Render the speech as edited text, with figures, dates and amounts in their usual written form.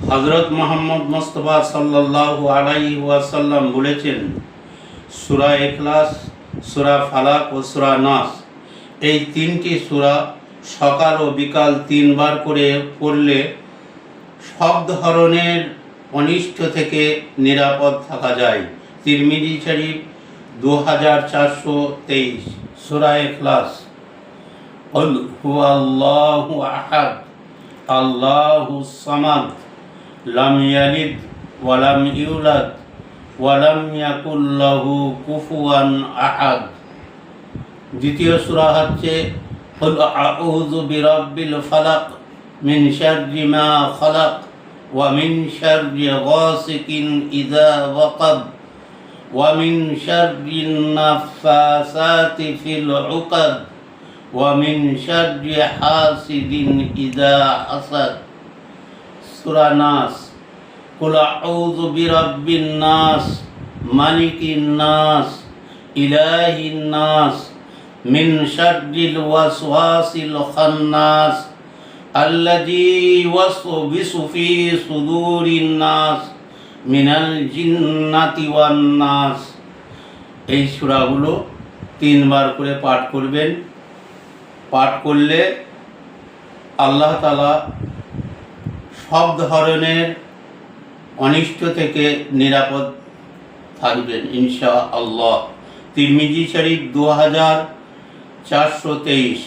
হযরত মুহাম্মদ মুস্তাফা সাল্লাল্লাহু আলাইহি ওয়াসাল্লাম বলেছেন, সূরা ইখলাস, সূরা ফালাক ও সূরা নাস এই তিনটি সূরা সকাল ও বিকাল 3 বার করে পড়লে সব ধরনের অনিষ্ট থেকে নিরাপদ থাকা যায়। তিরমিজি শরীফ 2423। সূরা ইখলাস। কুল হুয়াল্লাহু আহাদ আল্লাহুস সামাদ লাম ইয়ালিদ ওয়া লাম ইউলাদ ওয়া লাম ইয়াকুল লাহু কুফুয়ান আহাদ। দ্বিতীয় সূরা হচ্ছে কুল আউযু বিরাব্বিল ফালাক মিন শাররি মা খালাক ওয়া মিন শাররি গাসিকিন ইযা ওয়াকাব ওয়া মিন শাররিন নাফাসাতি ফিল উকাদ ওয়া মিন শাররি হাসিদিন ইযা হাসাদ। সূরা নাস। কুল আউযু বিরাব্বিন নাস মালিকিন নাস ইলাহিন নাস মিন শাররিল ওয়াসওয়াসিল খান্নাস আল্লাযী ইউওয়াসবিসু ফী সুদুরিন নাস মিনাল জিন্নাতি ওয়ান নাস। এই সূরাগুলো 3 বার করে পাঠ করবেন। পাঠ করলে আল্লাহ তাআলা সব ধরনের অনিষ্ট থেকে নিরাপদ থাকবেন ইনশাআল্লাহ। তিরমিজি শরীফ 2423।